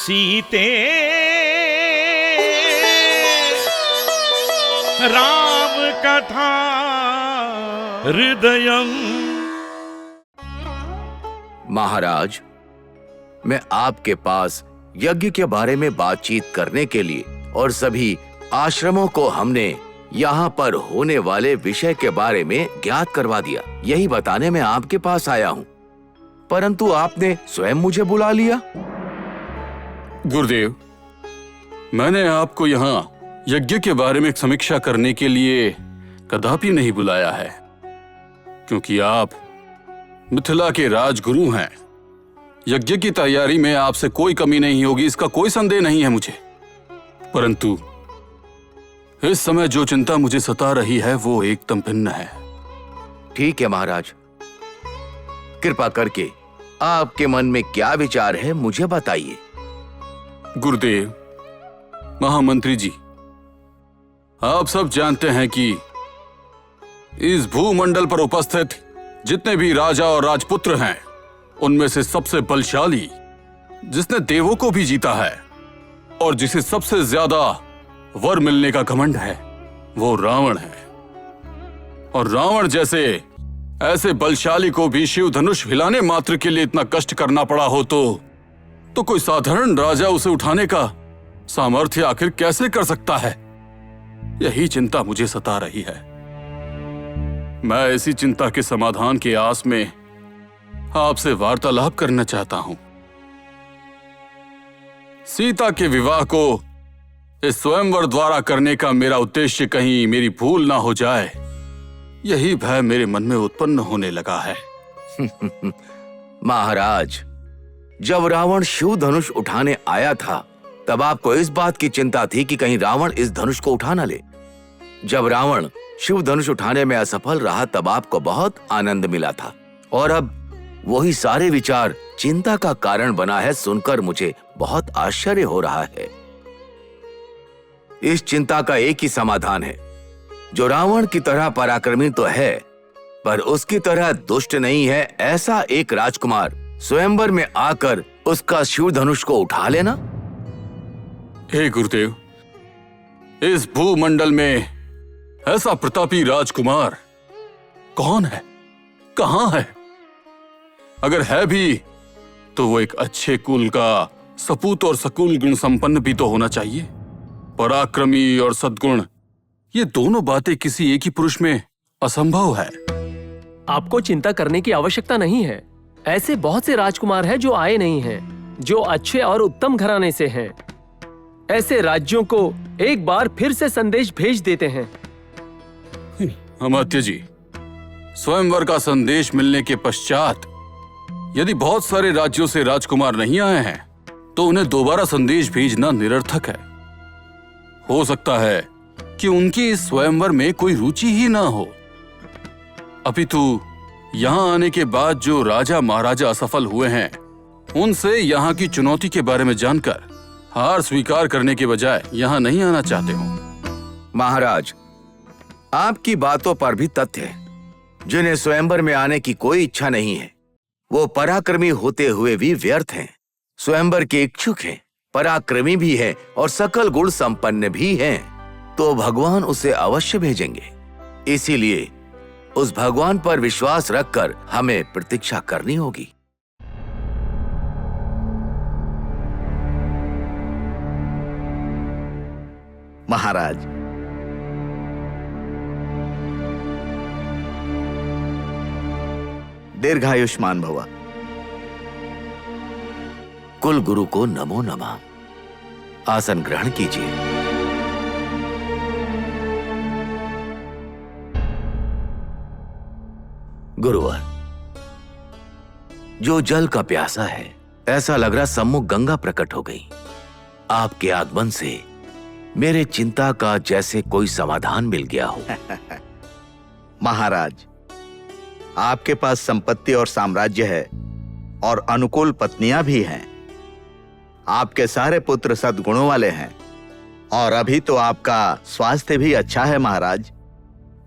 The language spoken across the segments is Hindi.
सीते राम कथा हृदयम। महाराज, मैं आपके पास यज्ञ के बारे में बातचीत करने के लिए और सभी आश्रमों को हमने यहाँ पर होने वाले विषय के बारे में ज्ञात करवा दिया, यही बताने में आपके पास आया हूँ, परंतु आपने स्वयं मुझे बुला लिया। गुरुदेव, मैंने आपको यहाँ यज्ञ के बारे में समीक्षा करने के लिए कदापि नहीं बुलाया है, क्योंकि आप मिथिला के राजगुरु हैं। यज्ञ की तैयारी में आपसे कोई कमी नहीं होगी, इसका कोई संदेह नहीं है मुझे। परंतु इस समय जो चिंता मुझे सता रही है वो एकदम भिन्न है। ठीक है महाराज, कृपा करके आपके मन में क्या विचार है मुझे बताइए। गुरुदेव, महामंत्री जी, आप सब जानते हैं कि इस भूमंडल पर उपस्थित जितने भी राजा और राजपुत्र हैं, उनमें से सबसे बलशाली, जिसने देवों को भी जीता है और जिसे सबसे ज्यादा वर मिलने का घमंड है, वो रावण है। और रावण जैसे ऐसे बलशाली को भी शिव धनुष हिलाने मात्र के लिए इतना कष्ट करना पड़ा हो तो कोई साधारण राजा उसे उठाने का सामर्थ्य आखिर कैसे कर सकता है? यही चिंता मुझे सता रही है। मैं इसी चिंता के समाधान के आस में आपसे वार्तालाप करना चाहता हूं। सीता के विवाह को इस स्वयंवर द्वारा करने का मेरा उद्देश्य कहीं मेरी भूल ना हो जाए, यही भय मेरे मन में उत्पन्न होने लगा है। महाराज, जब रावण शिव धनुष उठाने आया था तब आपको इस बात की चिंता थी कि कहीं रावण इस धनुष को उठा न ले। जब रावण शिव धनुष उठाने में असफल रहा तब आपको बहुत आनंद मिला था, और अब वही सारे विचार चिंता का कारण बना है। सुनकर मुझे बहुत आश्चर्य हो रहा है। इस चिंता का एक ही समाधान है। जो रावण की तरह पराक्रमी तो है, पर उसकी तरह दुष्ट नहीं है, ऐसा एक राजकुमार स्वयंवर में आकर उसका शिव धनुष को उठा लेना। हे गुरुदेव, इस भूमंडल में ऐसा प्रतापी राजकुमार कौन है, कहां है? अगर है भी तो वो एक अच्छे कुल का सपूत और सकुल गुण संपन्न भी तो होना चाहिए। पराक्रमी और सद्गुण, ये दोनों बातें किसी एक ही पुरुष में असंभव है। आपको चिंता करने की आवश्यकता नहीं है। ऐसे बहुत से राजकुमार हैं जो आए नहीं हैं, जो अच्छे और उत्तम घराने से हैं। ऐसे राज्यों को एक बार फिर से संदेश भेज देते हैं। अमात्य जी, स्वयंवर का संदेश मिलने के पश्चात यदि बहुत सारे राज्यों से राजकुमार नहीं आए हैं तो उन्हें दोबारा संदेश भेजना निरर्थक है। हो सकता है कि उनकी इस स्वयंवर में कोई रुचि ही ना हो। अपितु यहाँ आने के बाद जो राजा महाराजा असफल हुए हैं, उनसे यहाँ की चुनौती के बारे में जानकर हार स्वीकार करने के बजाय यहाँ नहीं आना चाहते हो। महाराज, आपकी बातों पर भी तथ्य है। जिन्हें स्वयंवर में आने की कोई इच्छा नहीं है, वो पराक्रमी होते हुए भी व्यर्थ हैं। स्वयंवर के इच्छुक हैं, पराक्रमी भी हैं और सकल गुण संपन्न भी हैं, तो भगवान उसे अवश्य भेजेंगे। इसीलिए उस भगवान पर विश्वास रखकर हमें प्रतीक्षा करनी होगी। महाराज, दीर्घायुष्मान भव। कुल गुरु को नमो नमः। आसन ग्रहण कीजिए। गुरुवर, जो जल का प्यासा है, ऐसा लग रहा सम्मुख गंगा प्रकट हो गई। आपके आगमन से मेरे चिंता का जैसे कोई समाधान मिल गया हो। महाराज, आपके पास संपत्ति और साम्राज्य है और अनुकूल पत्नियां भी हैं। आपके सारे पुत्र सद्गुणों वाले हैं और अभी तो आपका स्वास्थ्य भी अच्छा है महाराज,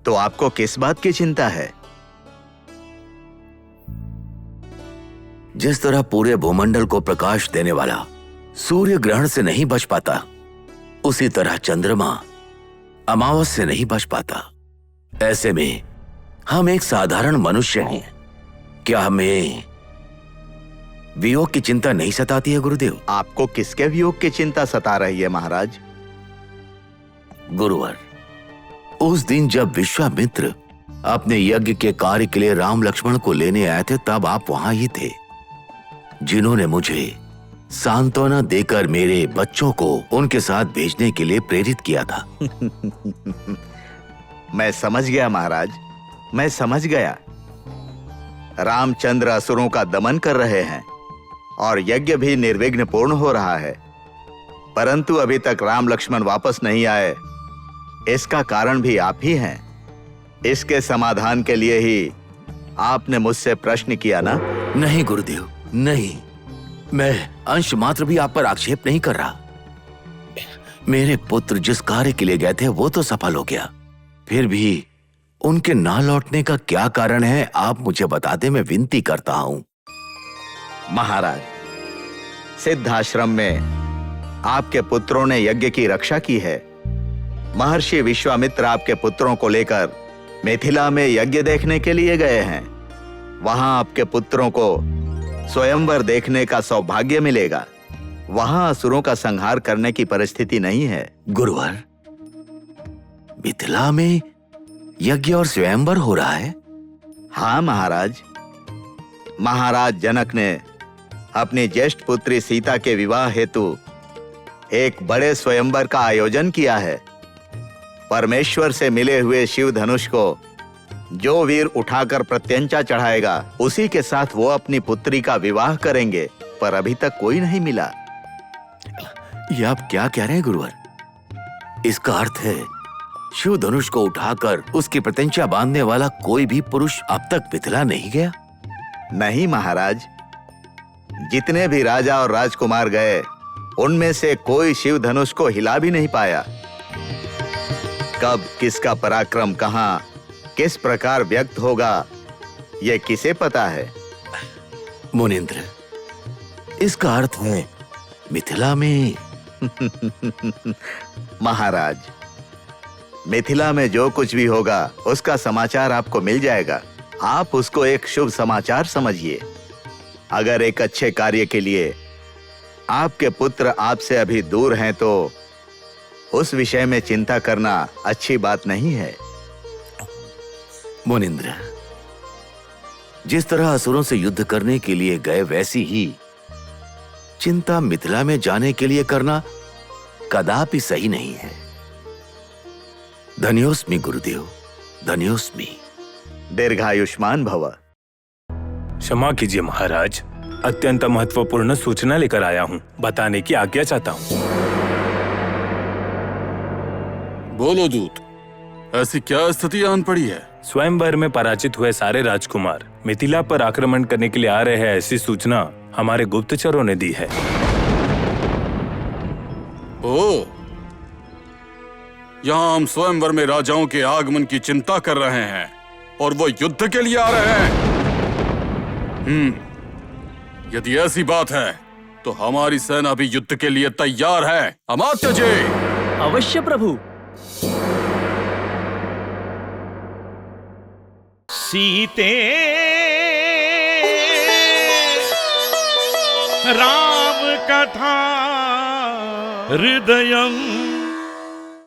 तो आपको किस बात की चिंता है? जिस तरह पूरे भूमंडल को प्रकाश देने वाला सूर्य ग्रहण से नहीं बच पाता, उसी तरह चंद्रमा अमावस से नहीं बच पाता। ऐसे में हम एक साधारण मनुष्य हैं। क्या हमें वियोग की चिंता नहीं सताती है गुरुदेव? आपको किसके वियोग की चिंता सता रही है महाराज? गुरुवर, उस दिन जब विश्वामित्र अपने यज्ञ के कार्य के लिए राम लक्ष्मण को लेने आए थे, तब आप वहां ही थे, जिन्होंने मुझे सांत्वना देकर मेरे बच्चों को उनके साथ भेजने के लिए प्रेरित किया था। मैं समझ गया महाराज, मैं समझ गया। रामचंद्र असुरों का दमन कर रहे हैं और यज्ञ भी निर्विघ्न पूर्ण हो रहा है, परंतु अभी तक राम लक्ष्मण वापस नहीं आए। इसका कारण भी आप ही हैं। इसके समाधान के लिए ही आपने मुझसे प्रश्न किया ना? नहीं गुरुदेव, नहीं। मैं अंश मात्र भी आप पर आक्षेप नहीं कर रहा। मेरे पुत्र जिस कार्य के लिए गए थे वो तो सफल हो गया, फिर भी उनके ना लौटने का क्या कारण है, आप मुझे बता दें, मैं विनती करता हूं। महाराज, सिद्धाश्रम में आपके पुत्रों ने यज्ञ की रक्षा की है। महर्षि विश्वामित्र आपके पुत्रों को लेकर मिथिला में यज्ञ देखने के लिए गए हैं। वहां आपके पुत्रों को स्वयंवर देखने का सौभाग्य मिलेगा। वहां असुरों का संहार करने की परिस्थिति नहीं है। गुरुवर, मिथिला में यज्ञ और स्वयंवर हो रहा है? हाँ महाराज। महाराज जनक ने अपनी ज्येष्ठ पुत्री सीता के विवाह हेतु एक बड़े स्वयंवर का आयोजन किया है। परमेश्वर से मिले हुए शिव धनुष को जो वीर उठाकर प्रत्यंचा चढ़ाएगा, उसी के साथ वो अपनी पुत्री का विवाह करेंगे, पर अभी तक कोई नहीं मिला। ये आप क्या कह रहे हैं गुरुवर? इसका अर्थ है शिव धनुष को उठाकर उसकी प्रत्यंचा बांधने वाला कोई भी पुरुष अब तक मिथिला नहीं गया? नहीं महाराज, जितने भी राजा और राजकुमार गए, उनमें से कोई शिव धनुष को हिला भी नहीं पाया। कब किसका पराक्रम कहां किस प्रकार व्यक्त होगा, यह किसे पता है? मुनिंद्र, इसका अर्थ है मिथिला में महाराज, मिथिला में जो कुछ भी होगा उसका समाचार आपको मिल जाएगा। आप उसको एक शुभ समाचार समझिए। अगर एक अच्छे कार्य के लिए आपके पुत्र आपसे अभी दूर हैं, तो उस विषय में चिंता करना अच्छी बात नहीं है। मुनिंद्र, जिस तरह असुरों से युद्ध करने के लिए गए, वैसी ही चिंता मिथिला में जाने के लिए करना कदापि सही नहीं है। धन्योस्मि गुरुदेव, धन्योस्मि। दीर्घायुष्मान भव। क्षमा कीजिए महाराज, अत्यंत महत्वपूर्ण सूचना लेकर आया हूँ, बताने की आज्ञा चाहता हूँ। बोलो दूत, ऐसी क्या स्थिति आन पड़ी है? स्वयंवर में पराजित हुए सारे राजकुमार मिथिला पर आक्रमण करने के लिए आ रहे हैं, ऐसी सूचना हमारे गुप्तचरों ने दी है। ओ, यहाँ हम स्वयंवर में राजाओं के आगमन की चिंता कर रहे हैं और वो युद्ध के लिए आ रहे हैं। यदि ऐसी बात है तो हमारी सेना भी युद्ध के लिए तैयार है। अमात्य जी। अवश्य प्रभु। सीते राम कथा हृदयं